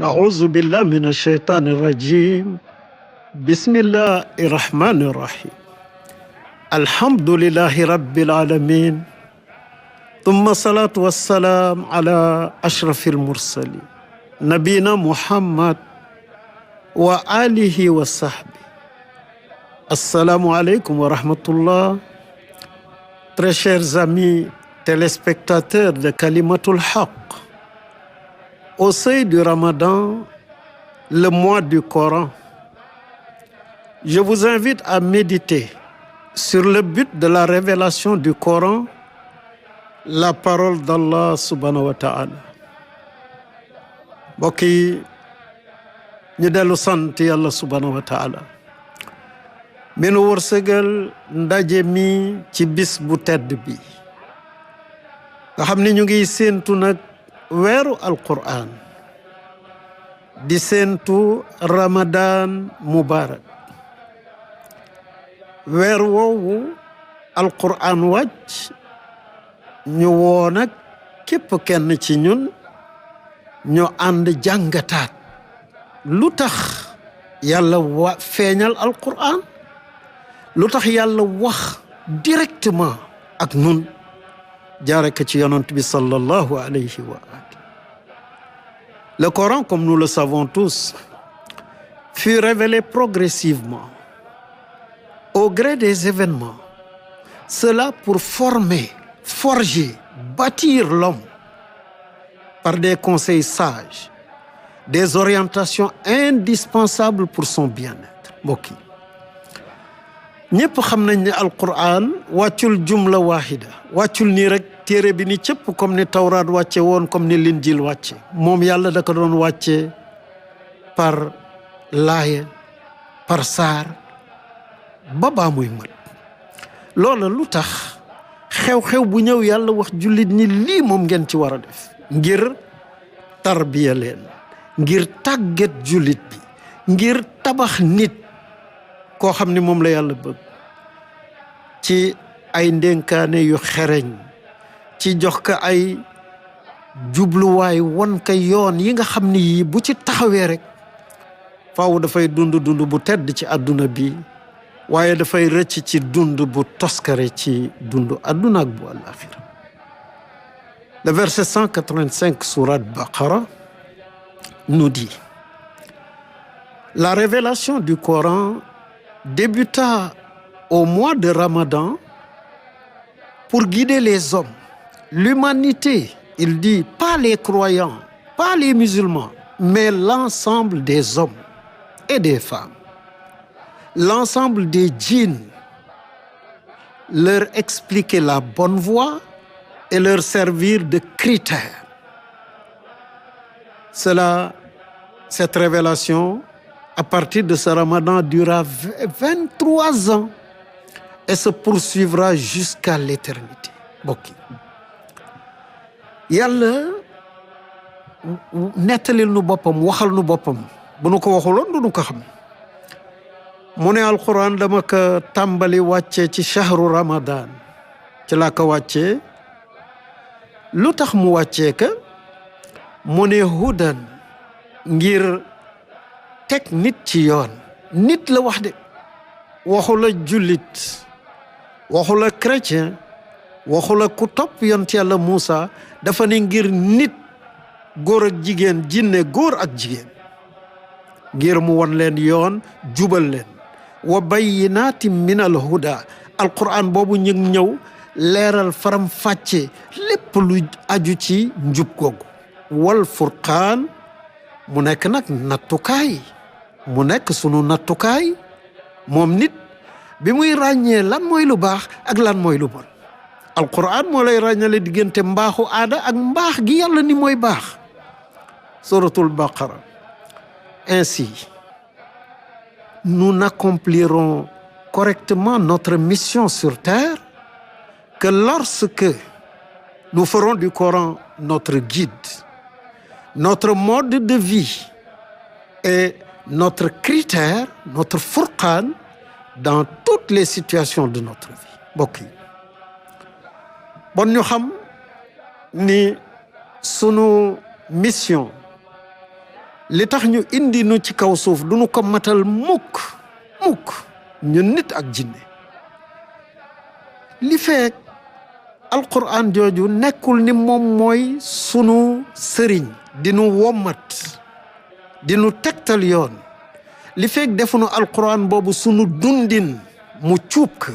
أعوذ بالله من الشيطان الرجيم بسم الله الرحمن الرحيم الحمد لله رب العالمين ثم الصلاة والسلام على أشرف المرسلين نبينا محمد وآله وصحبه السلام عليكم ورحمة الله. Très chers amis téléspectateurs de Kalimatul Haq, au seuil du Ramadan, le mois du Coran, je vous invite à méditer sur le but de la révélation du Coran, la parole d'Allah subhanahu wa ta'ala. Mbokk yi ñu dellu sant Yàlla subhanahu wa ta'ala mi nu wërsëgal ndaje mi ci bis bu tedd bi nga xam ni ñu ngi séentu nag weeru alquran di séentu Ramadan Mubarak. weer woowu alquran wàcc ñu woo nag képp kenn ci ñun ñu ànd jàngataat lu tax yàlla feeñal alquran, lu tax yàlla wax directement ak ñun jaare ko ci yonent bi sallallahu alayhi wa alihi. Le Coran, comme nous le savons tous, fut révélé progressivement au gré des événements. Cela pour former, forger, bâtir l'homme par des conseils sages, des orientations indispensables pour son bien-être. Mbokk yi ñëpp xam nañ ne alquran wàccul jumla waahida, wàccul nii rek téere bi ni cëpp comme ni tawraat wàcce woon, comme ni linjil wàcce. moom yàlla da ko doon wàcce par laaya, par saar, ba baa muy mat. loola lu tax xew-xew bu ñëw yàlla wax jullit ñi lii moom ngeen ci war a def, ngir tarbiya leen, ngir tàggat jullit bi, ngir tabax nit koo xam ni moom la yàlla bëgg, ci ay ndénkaane yu xereñ, ci jox ko ay jubluwaay, won ko yoon yi nga xam ni yii bu ci taxawee rek faaw dafay dund bu tedd ci àdduna bi, waaye dafay rëcc ci dund bu toskare ci dund àdduna ak bu àllaaxira. Le verset 185 sourate Baqara nous dit: la révélation du Coran débuta au mois de Ramadan pour guider les hommes, l'humanité. Il dit pas les croyants, pas les musulmans, mais l'ensemble des hommes et des femmes, l'ensemble des djinns, leur expliquer la bonne voie et leur servir de critères. Cette révélation, à partir de ce Ramadan, durera 23 ans et se poursuivra jusqu'à l'éternité. Mbokk yi yàlla nettalil nu boppam, waxal nu boppam. bu nu ko waxuloon du nu ko xam. mu ne alquran dama ko tàmbali wàcce ci shahru Ramadan, ci laa ko wàccee. lu tax mu wàccee ka? mu ne hudan, ngir teg nit ci yoon. nit la wax de, waxu la jullit, waxu la chrétien, waxu la ku topp yonent yàlla Muusa. dafa ne ngir nit, góor ak jigéen, jinne góor ak jigéen, ngir mu won leen yoon, jubal leen. wa bayyinatin min al huda, alquran boobu ñu ñëw leeral, faram fàcce lépp lu aju ci njub googu. wal furqaan, mu nekk nag nattukaay, mu nekk sunu nattukaay moom nit, bi muy ràññee lan mooy lu baax ak lan mooy lu bon. alquran moo lay ràññale diggante mbaaxu aada ak mbaax gi yàlla ni mooy baax. suratul Baqara. Ainsi, nous n'accomplirons correctement notre mission sur terre que lorsque nous ferons du Coran notre guide, notre mode de vie et notre critère, notre furqan, dans toutes les situations de notre vie mbokk yi bon ñu xam ni sunu mission li tax ñu indi nu ci kaw suuf du ñu ko matal mukk ñun nit ak jinne li fekk alquran jooju nekkul ni moom mooy sunu sëriñ di nu wommat di nu tegtal yoon li fekk defunu alquran boobu sunu dundin mu cuub ka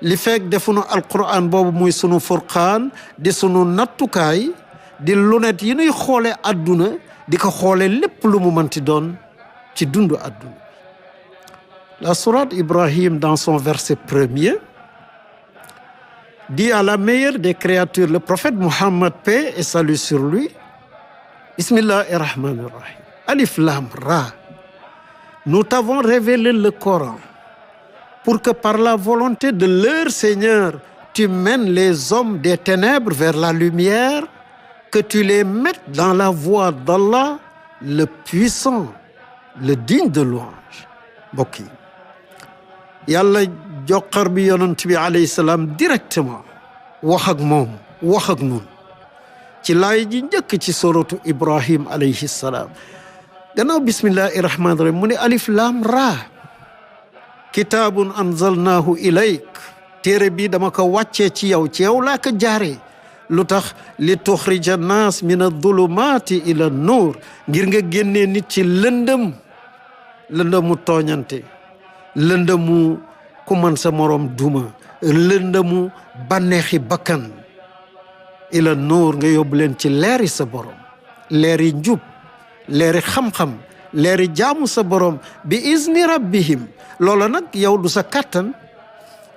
li fekk defunu alquran boobu muy sunu furqaan di sunu nattukaay di lunet yi nuy xoole àdduna di ko xoole lépp lu mu mënti doon ci dundu àdduna la sourate Ibrahim dans son verset premier dit à la meilleure des créatures le prophète Muhammad, paix et salut sur lui, Bismillahir Rahmanir Rahim, Alif Lam Ra. Nous t'avons révélé le Coran pour que par la volonté de leur Seigneur, tu mènes les hommes des ténèbres vers la lumière, que tu les mettes dans la voie d'Allah, le puissant, le digne de louange. Mbokk yi yàlla joxar bi yonent bi alayhi salaam directement wax ak moom wax ak nun ci laay ji njëkk ci suratu Ibrahim alayhi salaam gannaaw bismillahi rahmaani rahim mu ne alif lam ra kitaabun anzalnaahu ilayk téere bi dama ko wàccee ci yow laa ko jaaree lu tax li tuxrija naas min adulumaati ila nuur ngir nga génnee nit ci lëndëm lëndëmu tooñante lëndëmu ku man sa morom duma lëndëmu bànneexi bakkan ila nuur nga yóbbu leen ci leeri sa borom leeri njub leeri xam-xam leeri jaamu sa borom bi izni rabbihim loola nag yow du sa kàttan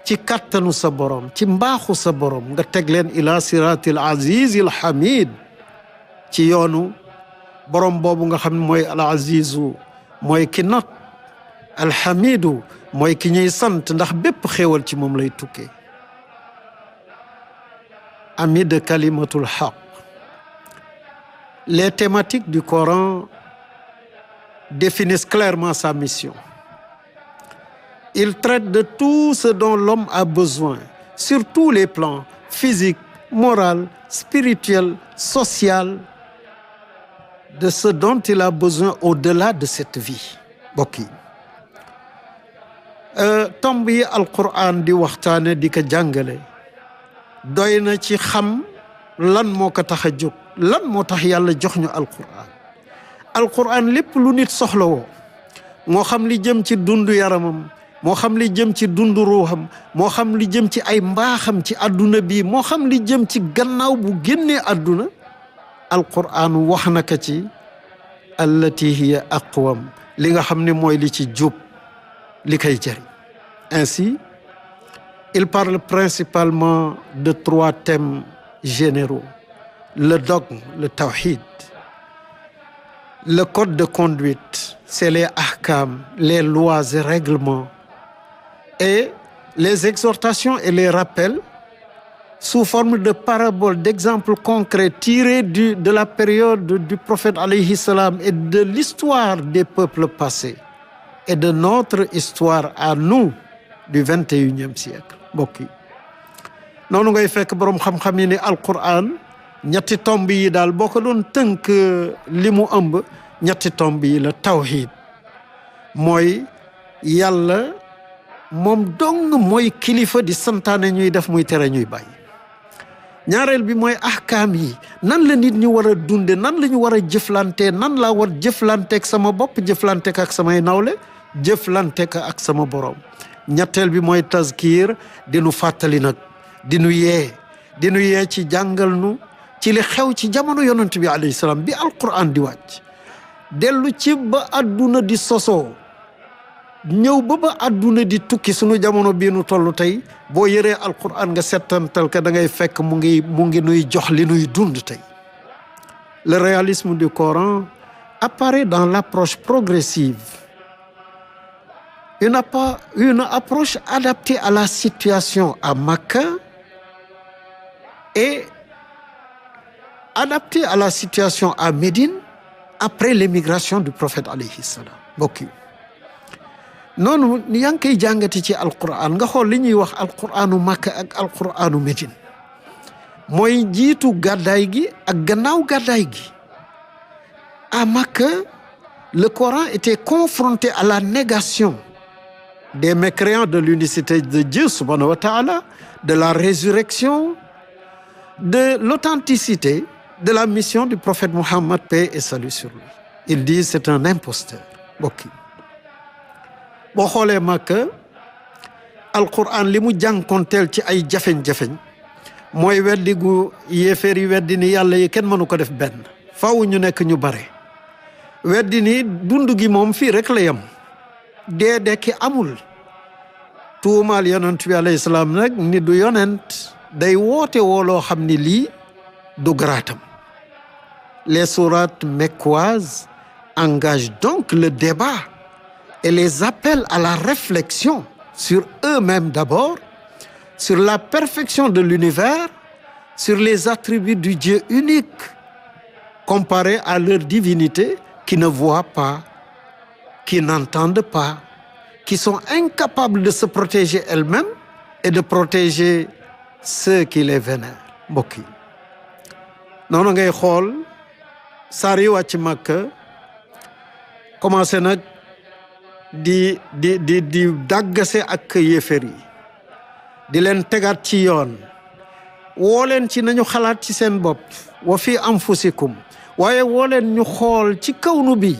ci kàttanu sa borom ci mbaaxu sa borom nga teg leen ila siratil azizil hamid ci yoonu borom boobu nga xam ne mooy al azizu mooy ki not alhamidu mooy ki ñuy sant ndax bépp xéewal ci moom lay tukkee ami de kalimatul haq les thématiques du Coran définissent clairement sa mission. Il traite de tout ce dont l'homme a besoin sur tous les plans physique, moral, spirituel, social, de ce dont il a besoin au-delà de cette vie mbokk yi tomb yi alquran di waxtaane di ko jàngale doy na ci xam lan moo ko tax a jóg lan moo tax yàlla jox ñu alquran lépp lu nit soxlawoo moo xam li jëm ci dundu yaramam moo xam li jëm ci dundu ruuxam moo xam li jëm ci ay mbaaxam ci àdduna bi moo xam li jëm ci gannaaw bu génnee àdduna alquran wax na ko ci allati hiya aqwam li nga xam ne mooy li ci jub li koy jëriñ ainsi il parle principalement de 3 thèmes généraux le dogme le tawhid le code de conduite c'est les ahkam les lois et règlements et les exhortations et les rappels sous forme de paraboles, d'exemples concrets tirés de la période du prophète alayhi salam et de l'histoire des peuples passés et de notre histoire à nous du 21e siècle mbokk yi noonu ngay fekk boroom xam-xam yi ne alquran ñetti tomb yi daal boo ko doon tënk li mu ëmb ñetti tomb yi la tawhid mooy yàlla moom dong mooy kilifa di santaane ñuy def muy tere ñuy bàyyi ñaareel bi mooy ahkaam yi nan la nit ñu war a dunde nan la ñu war a jëflante nan laa war jëflanteek sama bopp jëflanteek ak samay nawle jëflanteek ak sama borom ñetteel bi mooy tazkir di nu fàttali nag di nu yee ci jàngal nu ci li xew ci jamono yonent bi alayhi salaam bi alquran di wàcc dellu ci ba àdduna di sosoo ñëw ba àdduna di tukki sunu jamono bii nu toll tey boo yëree alquran nga settantal ka da ngay fekk mu ngi nuy jox li nuy dund tey le réalisme du Coran apparaît dans l'approche progressive une approche adaptée à la situation à Makka et adaptée à la situation à Médine après l'émigration du prophète alayhi salam mbokk yi noonu yaa ngi koy jàngati ci alquran nga xool li ñuy wax alquranu Makka ak alquranu Médine mooy jiitu gàddaay gi ak gannaaw gàddaay gi. À Makka, le Coran était confronté à la négation des mécréants de l'unicité de Dieu subhanahu wa ta'ala, de la résurrection, de l'authenticité de la mission du prophète Mohammed, paix et salut sur lui. Ils disent c'est un imposteur. Bokki boo xoolee Makka alquran li mu jànkonteel ci ay jafeñ-jafeñ mooy weddi gu yéeféer yi weddi ni yàlla yi kenn mënu ko def benn faaw ñu nekk ñu bare weddi ni dund gi moom fii rek la yem dee dekki amul tuumaal yonent bi alayhi salaam nag ni du yonent day woote wooloo xam ni lii du garaatam. Les sourates mecquoises engagent donc le débat et les appellent à la réflexion sur eux-mêmes d'abord, sur la perfection de l'univers, sur les attributs du Dieu unique comparés à leur divinité qui ne voient pas, qui n'entendent pas, qui sont incapables de se protéger elles-mêmes et de protéger ceux qui les vénèrent. Mbokk yi noonu ngay xool saar yi wàcc Makka commencé nag di daggase ak yéeféer yi di leen tegaat ci yoon woo leen ci nañu xalaat ci seen bopp wa fi anfusikum waaye woo leen ñu xool ci kawnu bi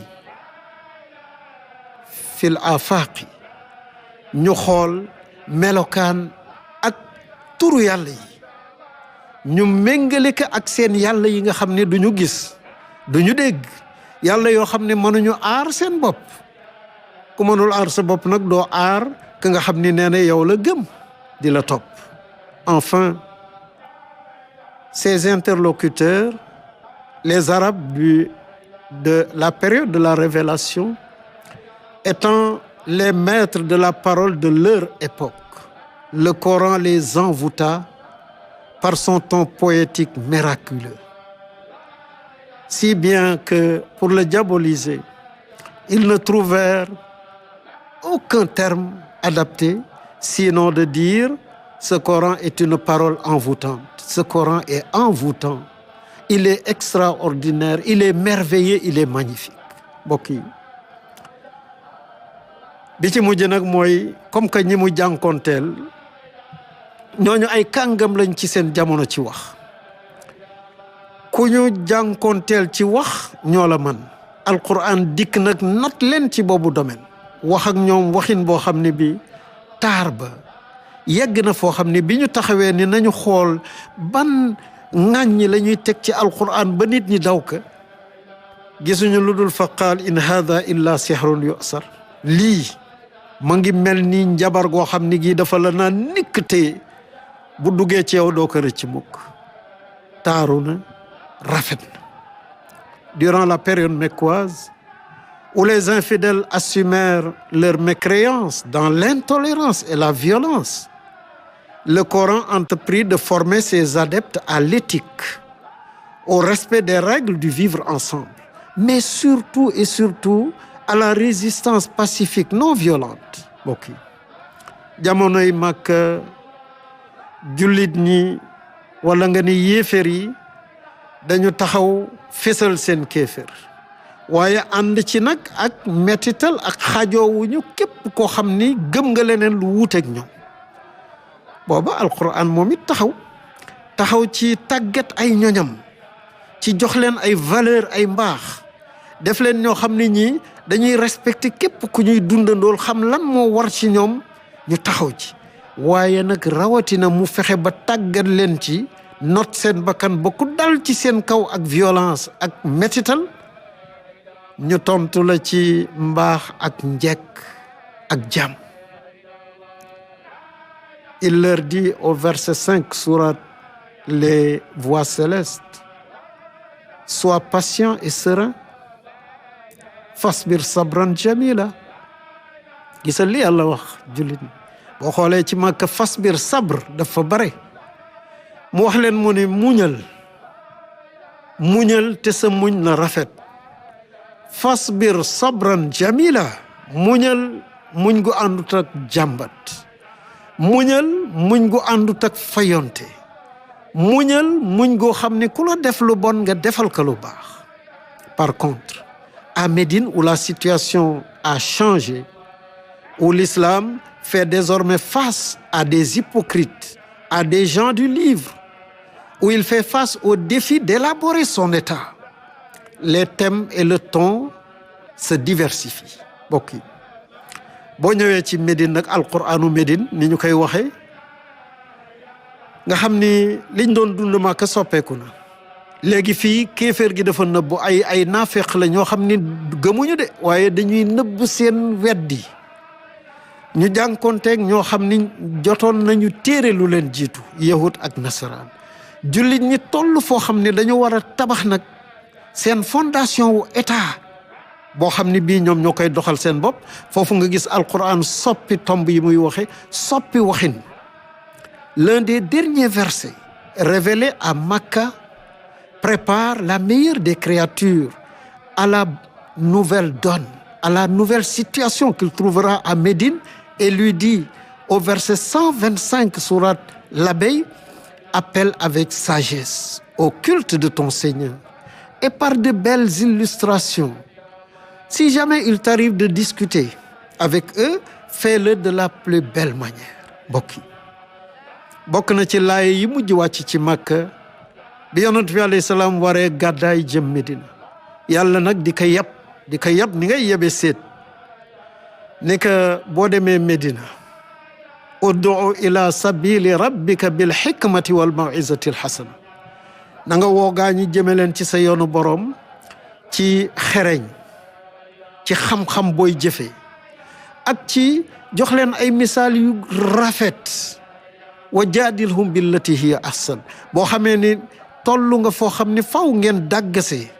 fil afaqi ñu xool melokaan ak turu yàlla yi ñu méngale ko ak seen yàlla yi nga xam ne duñu gis duñu dégg yàlla yoo xam ne mënuñu aar seen bopp ku mënul aar sa bopp nag doo aar ka nga xam ni nee na yow la gëm di la topp. Enfin, ces interlocuteurs, les Arabes de la période de la révélation, étant les maîtres de la parole de leur époque, le Coran les envoûta par son ton poétique miraculeux. Si bien que, pour le diaboliser, ils ne trouvèrent aucun terme adapté, sinon de dire ce Coran est une parole envoûtante. Ce Coran est envoûtant. Il est extraordinaire, il est merveilleux, il est magnifique. Mbokk yi bi ci mujj nag mooy comme que ñi mu jànkonteel ñooñu ay kàngam lañ ci seen jamono ci wax ku ñu jànkonteel ci wax ñoo la man alquran dikk nag not leen ci boobu domaine wax ak ñoom waxin boo xam ne bi taar ba yegg na foo xam ne bi ñu taxawee ni nañu xool ban ŋàññi la ñuy teg ci alquran ba nit ñi daw ka gisuñu lu dul fa qaal in hada illa sihrun yusar lii ma ngi mel ni njabar goo xam ni gii dafa la naan nikk te bu duggee ci yow doo ko rëcc mukk taaru na rafet na. Durant la période mecquoise où les infidèles assumèrent leur mécréance dans l'intolérance et la violence, le Coran entreprit de former ses adeptes à l'éthique, au respect des règles du vivre ensemble, mais surtout et surtout à la résistance pacifique non violente. Mbokk yi jamonoy Makka jullit ñi wala nga ni yéeféer yi dañu taxaw fésal seen kéeféer waaye ànd ci nag ak mettital ak xajoowuñu képp koo xam ni gëm nga leneen lu wuuteeg ñoom booba alquran moom it taxaw ci tàggat ay ñoñam ci jox leen ay valeur ay mbaax def leen ñoo xam ne ñii dañuy respecter képp ku ñuy dundandool xam lan moo war ci ñoom ñu taxaw ci waaye nag rawatina mu fexe ba tàggat leen ci not seen bakkan ba ku dal ci seen kaw ak violence ak métital ñu tontu la ci mbaax ak njekk ak jàmm. Il leur dit au verset 5 sourate les voix célestes, sois patient et serein, fasbir sabran jamila. Gisal li Yàlla wax jullit ñi boo xoolee ci Makka fasbir sabr dafa bare mu wax leen mu ne muñal te sa muñ na rafet fasbir sabran jamila muñal muñ gu àndut ak jàmbat, muñal muñ gu àndut ak fayonte, muñal muñ goo xam ne ku la def lu bon nga defal ko lu baax. Par contre, à Médine, où la situation a changé, où l'islam fait désormais face à des hypocrites, à des gens du livre, où il fait face au défi d'élaborer son État, les thèmes et le ton se diversifient. Bokk yi boo ñëwee ci Médine nag alquranu Médine ni ñu koy waxee nga xam ni liñ doon dund Makka soppeeku na. léegi fii kéeféer gi dafa nëbbu ay naafeq la ñoo xam ni gëmuñu de waaye dañuy nëbb seen weddi. ñu jànkonteeg ñoo xam ni jotoon nañu téere lu leen jiitu yahud ak nasaraan. jullit ñi toll foo xam ne dañu war a tabax nag seen fondation wu état boo xam ni bii ñoom ñoo koy doxal seen bopp. foofu nga gis alquran soppi tomb yi muy waxe soppi waxin. L'un des derniers versets révélés à Makka prépare la meilleure des créatures à la nouvelle donne, à la nouvelle situation qu'il trouvera à Médine, et lui dit au verset 125 sourate l'Abeille: appelle avec sagesse au culte de ton Seigneur et par de belles illustrations. Si jamais il t'arrive de discuter avec eux, fais-le de la plus belle manière. bokk na ci laay yi mujj wàcc ci Makka bi yonent bi alayhi salaam waree gàddaay jëm Medina. yàlla nag di ko yab ni ngay yebe seet ni ko boo demee Medina ud'u ila sabili rabbika bil hikmati wal maw'izati al hasana. na nga woogaa ñi jëme leen ci sa yoonu boroom ci xereñ, ci xam-xam booy jëfe ak ci jox leen ay misaal yu rafet. wa jaadilhum billati hiya ahsan. boo xamee ni tollu nga foo xam ni faw ngeen dàggase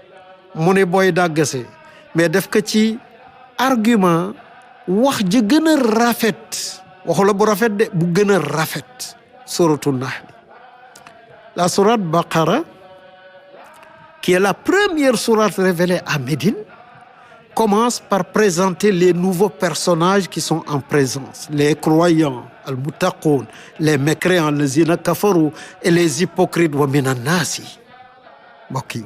mu ne booy dàggase mais def ko ci argument wax ji gën a rafet. waxu la bu rafet de bu gën a rafet. suratul Nahl. La sourate Baqara, qui est la première sourate révélée à Médine, commence par présenter les nouveaux personnages qui sont en présence. Les croyants, al-muttaqoun, les mécréants, les zina kafaru et les hypocrites wa minan nasi. mbokk yi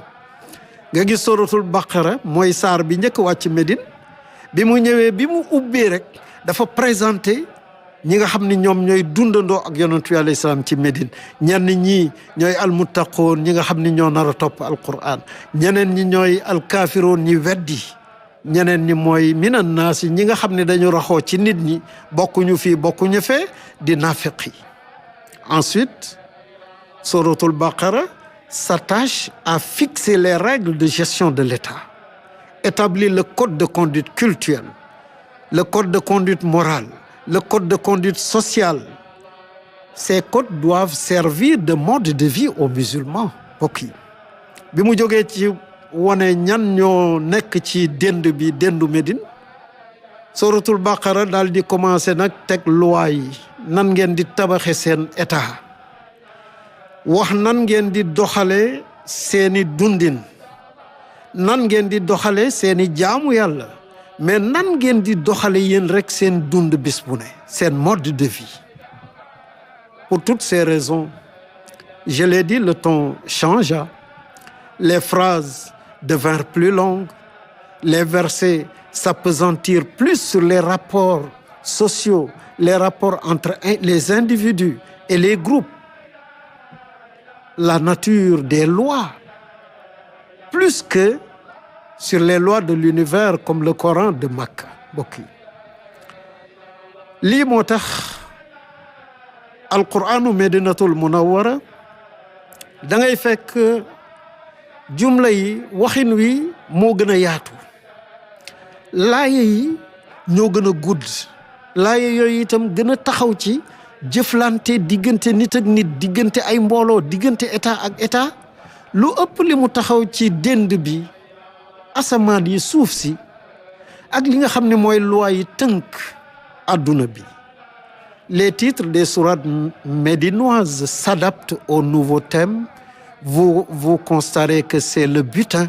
nga gis suratul Baqara mooy saar bi njëkk wàcc Médine. bi mu ñëwee bi mu ubbee rek dafa présenté ñi nga xam ni ñoom ñooy dundandoo ak yonent bi alayhi salaam ci Médine. ñenn ñi ñooy al-muttaqoun, ñi nga xam ni ñoo nar a topp alquran. ñeneen ñi ñooy al-kaafiroon, ñi weddi. ñeneen ñi mooy minan naas ñi nga xam ne dañu raxoo ci nit ñi, bokkuñu fii bokkuñu fee, di nafiq yi. Ensuite, suratul Baqara s'attache à fixer les règles de gestion de l'État, établir le code de conduite cultuelle, le code de conduite morale, le code de conduite sociale. Ces codes doivent servir de mode de vie aux musulmans. bokk yi bi mu jógee ci wane ñan ñoo nekk ci dendu Médine, suratul Baqara daal di commencé nag teg loi yi. nan ngeen di tabaxe seen état, wax nan ngeen di doxale seeni dundin, nan ngeen di doxale seeni jaamu yàlla, mais nan ngeen di doxale yéen rek seen dund bis bu ne, seen mode de vie. Pour toutes ces raisons, je l'ai dit, le ton changea, les phrases devinrent plus longues, les versets s'appesantirent plus sur les rapports sociaux, les rapports entre les individus et les groupes, la nature des lois, plus que sur les lois de l'univers comme le Coran de Makka. bokk yi lii moo tax alquranu Medinatul Munawwara da ngay fekk jumla yi waxin wi moo gën a yaatu, laaye yi ñoo gën a gudd, laaye yooyu itam gën a taxaw ci jëflante diggante nit ak nit, diggante ay mbooloo, diggante état ak état. lu ëpp li mu taxaw ci dend bi, asamaan yi, suuf si, ak li nga xam ne mooy loi yi tënk adduna bi. Les titres des sourates médinoises s'adaptent aux nouveaux thèmes. Vous constaterez que c'est le butin,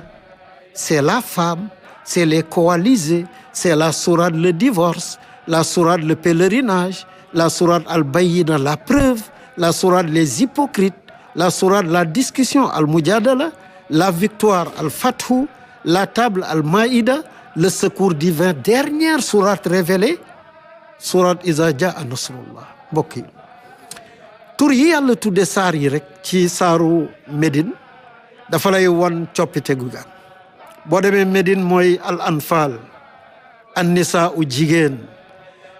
c'est la femme, c'est les coalisés, c'est la sourate le divorce, la sourate le pèlerinage, la sourate al-Bayyina la preuve, la sourate les hypocrites, la sourate la discussion al-Mujadala, la victoire al-Fathu, la table al-Maïda, le secours divin, dernière sourate révélée, sourate Iza Jaa Nasrullah. Mbokk yi tur yi yàlla tudde saar yi rek ci saaru Médine dafa lay wan coppite gu gaan boo demee Médine mooy al anfal an nisaa u jigéen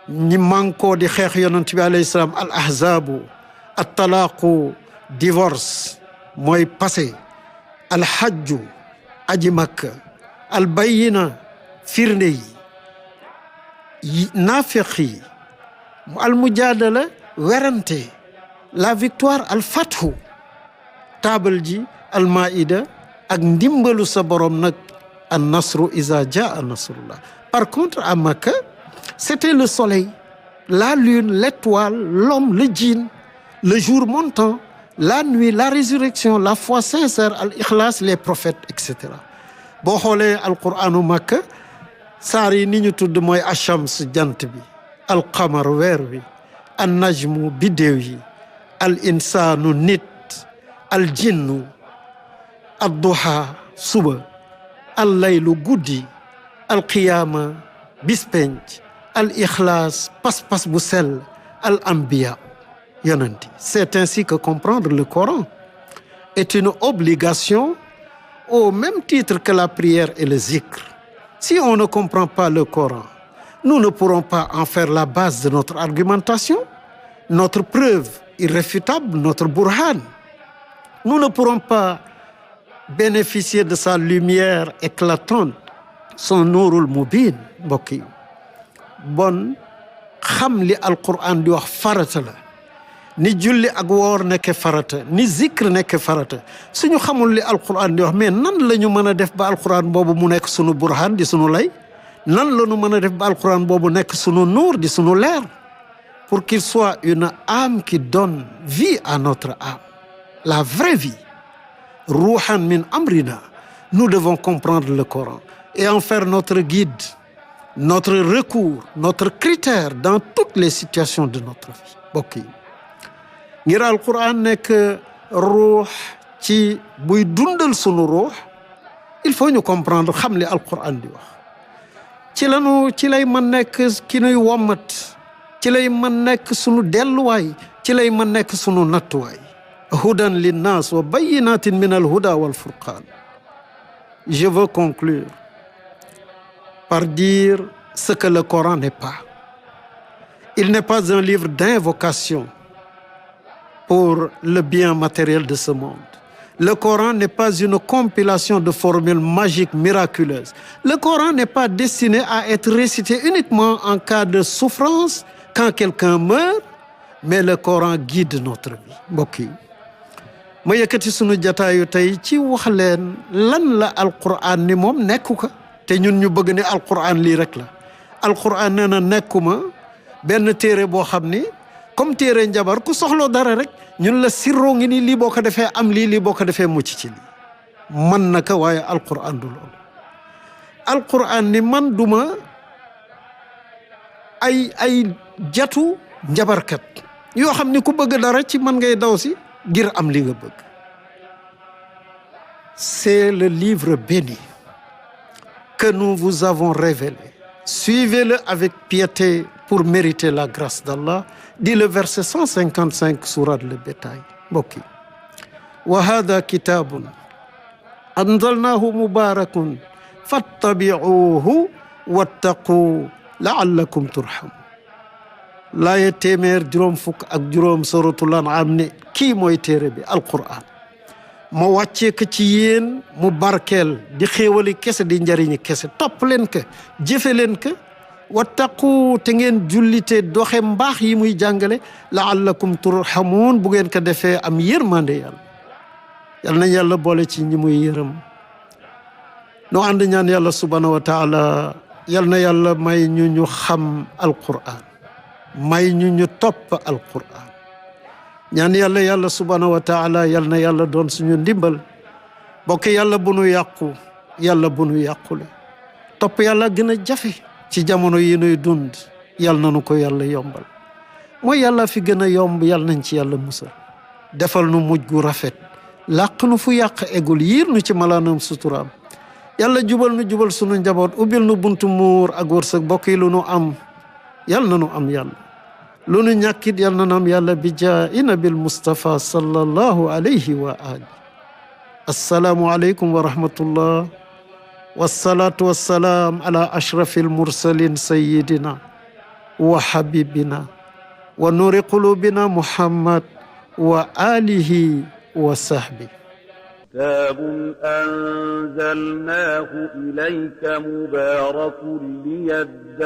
ñi mànkoo di xeex yonent bi alayhi salaam al ahzaabu at talaaqu divorce mooy passé al hajju aji makka al bayyina firnde yi naafiq yi al mujaadala werante la victoire al fathu taabal ji al maïda ak ndimbalu sa borom nag an nasru iza jaa nasrullah. Par contre à Makka c'était le soleil, la lune, l'étoile, l'homme, le djinn, le jour montant, la nuit, la résurrection, la foi sincère, al ikhlas, les prophètes, etc. boo xoolee alquranu Makka saar yi ni ñu tudd mooy achams jant bi, al qamar weer wi, an najmu biddéew yi, al insaanu nit, al jinnu ad duha suba, al laylu guddi, al qiyaama bispenc, al ixlaas pas-pas bu sell, al anbiya yonenti. C'est ainsi que comprendre le Coran est une obligation au même titre que la prière et le zikr. Si on ne comprend pas le Coran, nous ne pourrons pas en faire la base de notre argumentation, notre preuve irréfutable, notre burhan. Nous ne pourrons pas bénéficier de sa lumière éclatante, son nuurul mubin. Mbokk yi bon xam li alquran di wax farata la, ni julli ak woor nekk farata, ni zikr nekk farata. suñu xamul li alquran di wax mais nan la ñu mën a def ba alquran boobu mu nekk sunu burhan di sunu lay, nan la ñu mën a def ba alquran boobu nekk sunu nuur di sunu leer, pour qu'il soit une âme qui donne vie à notre âme, la vraie vie. Ruhan min amrina. Nous devons comprendre le Coran et en faire notre guide, notre recours, notre critère dans toutes les situations de notre vie. Mbokk yi ngir alquran nekk ruux ci buy dundal sunu ruux, il faut ñu comprendre xam li alquran di wax. ci lay mën nekk ki nuy wommat, ci lay mën nekk sunu delluwaay, ci lay mën nekk sunu nattuwaay. hudan linnas wa bayyinatin min al huda wal furqan. Je veux conclure par dire ce que le Coran n'est pas. Il n'est pas un livre d'invocation pour le bien matériel de ce monde. Le Coran n'est pas une compilation de formules magiques miraculeuses. Le Coran n'est pas destiné à être récité uniquement en cas de souffrance, quand quelqu'un meurt, mais le Coran guide notre vie. Mbokk yi ma yëkkati sunu jataayu tey ci wax leen lan la alquran ni moom nekku ko, te ñun ñu bëgg ne alquran lii rek la. alquran nee na nekkuma benn téere boo xam ni comme téere njabar ku soxloo dara rek ñun la sirroo ngi ni lii boo ko defee am lii boo ko defee mucc ci lii. man na ko waaye alquran du loolu. alquran ni man duma ay jatu njabarkat yoo xam ni ku bëgg dara ci man ngay daw si ngir am li nga bëgg. C'est le livre béni que nous vous avons révélé. Suivez-le avec piété pour mériter la grâce d'Allah, dit le verset 155 sourate Le Bétail. Mbokk yi wa hada kitabun anzalnahu mubarakun fattabi'uhu wattaqu la'allakum turhamun. laaye téeméer juróom fukk ak juróom suratul An'am ne kii mooy téere bi alquran moo wàccee ko ci yéen mu barkeel di xéewali kese di njariñi kese. topp leen ko, jëfe leen ko, wattaqu te ngeen jullite doxe mbaax yi muy jàngale la'allakum turhamun, bu ngeen ko defee am yërmande yàlla. yal nañ yàlla boole ci ñi muy yërëm. noo ànd ñaan yàlla subhanahu wa taala yal na yàlla may ñu xam alquran, may ñu topp alquran. ñaan yàlla subhanahu wa taala yal na yàlla doon suñu ndimbal. bokk yàlla bu nu yàqu, yàlla bu nu yàqule. topp yàlla gën a jafe ci jamono yi nuy dund. yal na nu ko yàlla yombal mooy yàlla fi gën a yomb yal nañ ci yàlla musal defal nu mujj gu rafet làq nu fu yàq egul yiir nu ci malaanam suturaam yàlla jubal nu jubal sunu njaboot ubbil nu buntu muur ak wërsëg bokk yi lu nu am yal na nu am yàlla lu nu ñàkkit yal na nu am yàlla bi jaahi nabil Mustafa sallallahu alayhi wa ali assalaamu aleykum wa rahmatullah wassalaatu wassalaam ala ashrafil mursalin sayyidina wa habibina wa nuri qulubina Muhammad wa alihi wa sahbi كتاب أنزلناه إليك مبارك ليدبروا